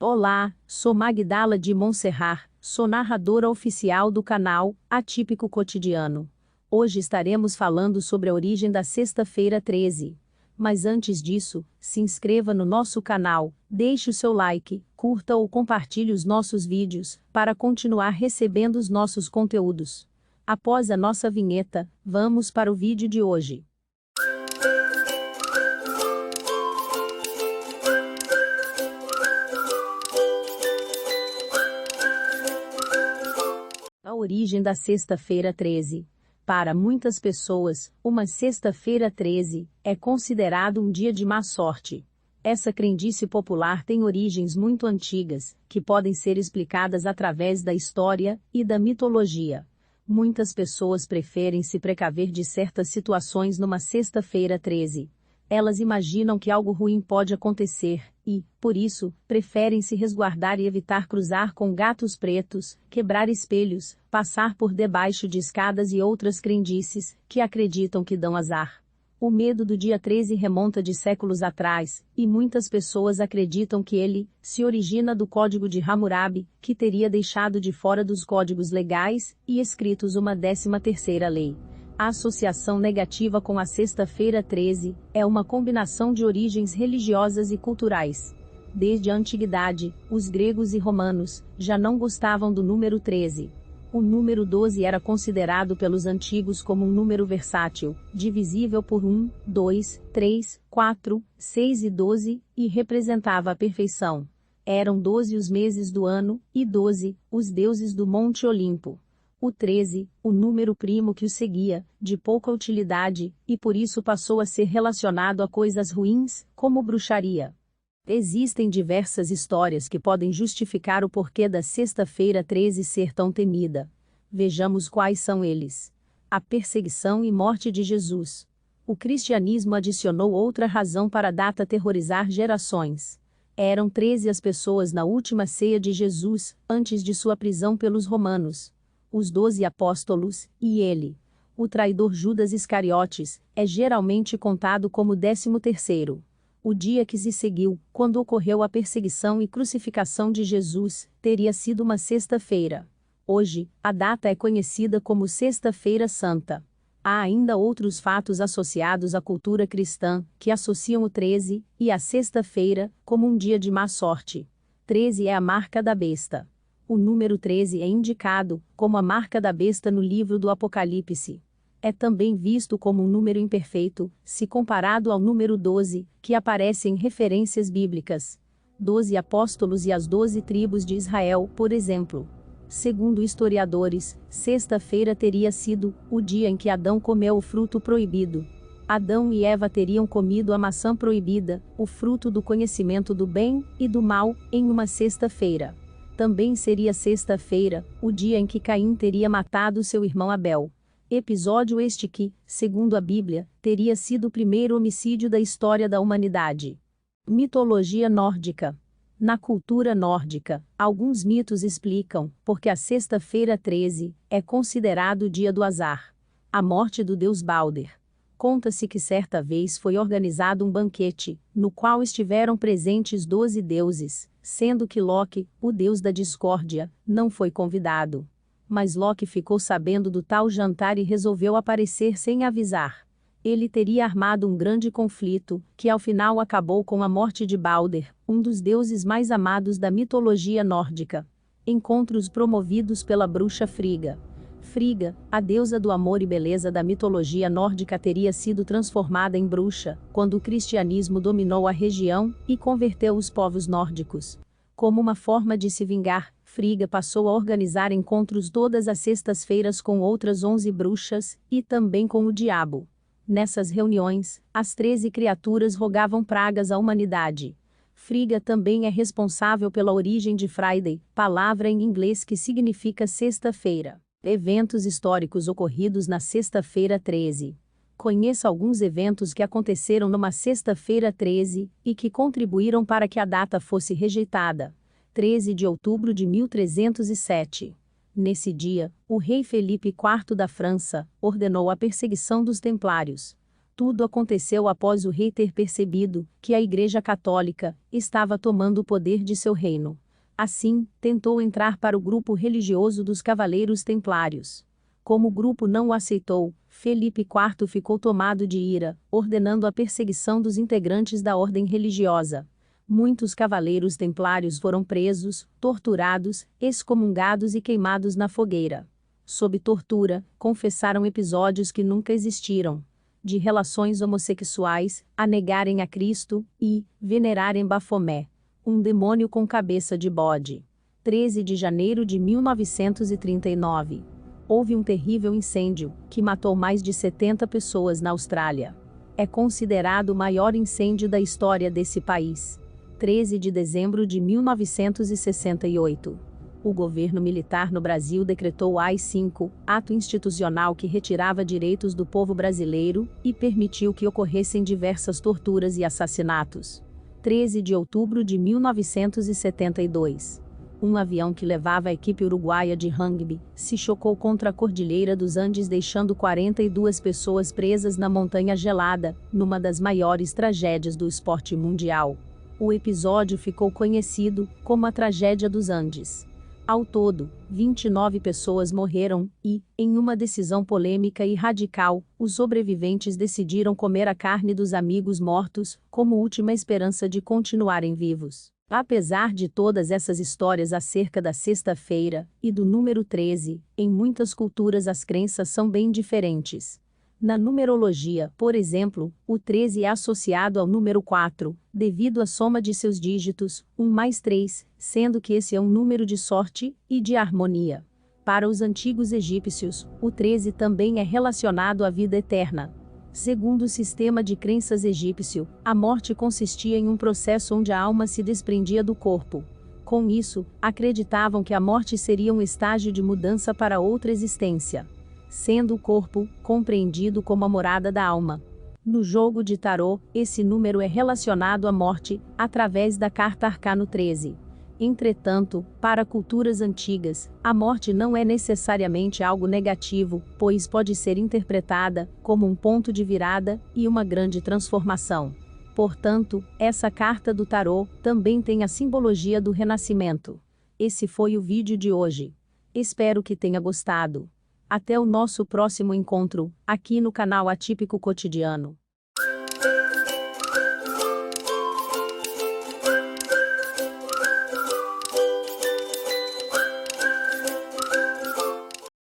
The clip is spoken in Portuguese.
Olá, sou Magdala de Montserrat, sou narradora oficial do canal Atípico Cotidiano. Hoje estaremos falando sobre a origem da Sexta-feira 13. Mas antes disso, se inscreva no nosso canal, deixe o seu like, curta ou compartilhe os nossos vídeos, para continuar recebendo os nossos conteúdos. Após a nossa vinheta, vamos para o vídeo de hoje. A origem da Sexta-feira 13. Para muitas pessoas, uma Sexta-feira 13 é considerado um dia de má sorte. Essa crendice popular tem origens muito antigas, que podem ser explicadas através da história e da mitologia. Muitas pessoas preferem se precaver de certas situações numa Sexta-feira 13. Elas imaginam que algo ruim pode acontecer e, por isso, preferem se resguardar e evitar cruzar com gatos pretos, quebrar espelhos, passar por debaixo de escadas e outras crendices que acreditam que dão azar. O medo do dia 13 remonta de séculos atrás, e muitas pessoas acreditam que ele se origina do Código de Hammurabi, que teria deixado de fora dos códigos legais e escritos uma 13ª lei. A associação negativa com a Sexta-feira 13 é uma combinação de origens religiosas e culturais. Desde a antiguidade, os gregos e romanos já não gostavam do número 13. O número 12 era considerado pelos antigos como um número versátil, divisível por 1, 2, 3, 4, 6 e 12, e representava a perfeição. Eram 12 os meses do ano, e 12, os deuses do Monte Olimpo. O 13, o número primo que o seguia, de pouca utilidade, e por isso passou a ser relacionado a coisas ruins, como bruxaria. Existem diversas histórias que podem justificar o porquê da Sexta-feira 13 ser tão temida. Vejamos quais são eles. A perseguição e morte de Jesus. O cristianismo adicionou outra razão para a data aterrorizar gerações. Eram 13 as pessoas na última ceia de Jesus, antes de sua prisão pelos romanos. Os 12 apóstolos, e ele. O traidor Judas Iscariotes, é geralmente contado como 13º. O dia que se seguiu, quando ocorreu a perseguição e crucificação de Jesus, teria sido uma sexta-feira. Hoje, a data é conhecida como Sexta-feira Santa. Há ainda outros fatos associados à cultura cristã, que associam o 13 e a sexta-feira como um dia de má sorte. 13 é a marca da besta. O número 13 é indicado como a marca da besta no livro do Apocalipse. É também visto como um número imperfeito, se comparado ao número 12, que aparece em referências bíblicas. 12 apóstolos e as 12 tribos de Israel, por exemplo. Segundo historiadores, sexta-feira teria sido o dia em que Adão comeu o fruto proibido. Adão e Eva teriam comido a maçã proibida, o fruto do conhecimento do bem e do mal, em uma sexta-feira. Também seria sexta-feira, o dia em que Caim teria matado seu irmão Abel. Episódio este que, segundo a Bíblia, teria sido o primeiro homicídio da história da humanidade. Mitologia nórdica. Na cultura nórdica, alguns mitos explicam porque a Sexta-feira 13 é considerado o dia do azar. A morte do deus Balder. Conta-se que certa vez foi organizado um banquete, no qual estiveram presentes 12 deuses, sendo que Loki, o deus da discórdia, não foi convidado. Mas Loki ficou sabendo do tal jantar e resolveu aparecer sem avisar. Ele teria armado um grande conflito, que ao final acabou com a morte de Balder, um dos deuses mais amados da mitologia nórdica. Encontros promovidos pela bruxa Frigga. Frigga, a deusa do amor e beleza da mitologia nórdica, teria sido transformada em bruxa, quando o cristianismo dominou a região e converteu os povos nórdicos. Como uma forma de se vingar, Frigga passou a organizar encontros todas as sextas-feiras com outras 11 bruxas, e também com o diabo. Nessas reuniões, as 13 criaturas rogavam pragas à humanidade. Frigga também é responsável pela origem de Friday, palavra em inglês que significa sexta-feira. Eventos históricos ocorridos na Sexta-feira 13. Conheça alguns eventos que aconteceram numa Sexta-feira 13 e que contribuíram para que a data fosse rejeitada. 13 de outubro de 1307. Nesse dia, o rei Felipe IV da França ordenou a perseguição dos templários. Tudo aconteceu após o rei ter percebido que a Igreja Católica estava tomando o poder de seu reino. Assim, tentou entrar para o grupo religioso dos Cavaleiros Templários. Como o grupo não o aceitou, Felipe IV ficou tomado de ira, ordenando a perseguição dos integrantes da ordem religiosa. Muitos cavaleiros templários foram presos, torturados, excomungados e queimados na fogueira. Sob tortura, confessaram episódios que nunca existiram, de relações homossexuais, a negarem a Cristo e venerarem Bafomé, um demônio com cabeça de bode. 13 de janeiro de 1939. Houve um terrível incêndio, que matou mais de 70 pessoas na Austrália. É considerado o maior incêndio da história desse país. 13 de dezembro de 1968. O governo militar no Brasil decretou o AI-5, ato institucional que retirava direitos do povo brasileiro e permitiu que ocorressem diversas torturas e assassinatos. 13 de outubro de 1972. Um avião que levava a equipe uruguaia de rugby se chocou contra a Cordilheira dos Andes, deixando 42 pessoas presas na montanha gelada, numa das maiores tragédias do esporte mundial. O episódio ficou conhecido como a Tragédia dos Andes. Ao todo, 29 pessoas morreram e, em uma decisão polêmica e radical, os sobreviventes decidiram comer a carne dos amigos mortos, como última esperança de continuarem vivos. Apesar de todas essas histórias acerca da sexta-feira e do número 13, em muitas culturas as crenças são bem diferentes. Na numerologia, por exemplo, o 13 é associado ao número 4, devido à soma de seus dígitos, 1 mais 3, sendo que esse é um número de sorte e de harmonia. Para os antigos egípcios, o 13 também é relacionado à vida eterna. Segundo o sistema de crenças egípcio, a morte consistia em um processo onde a alma se desprendia do corpo. Com isso, acreditavam que a morte seria um estágio de mudança para outra existência, sendo o corpo compreendido como a morada da alma. No jogo de tarô, esse número é relacionado à morte, através da carta Arcano 13. Entretanto, para culturas antigas, a morte não é necessariamente algo negativo, pois pode ser interpretada como um ponto de virada e uma grande transformação. Portanto, essa carta do tarô também tem a simbologia do renascimento. Esse foi o vídeo de hoje. Espero que tenha gostado. Até o nosso próximo encontro, aqui no canal Atípico Cotidiano.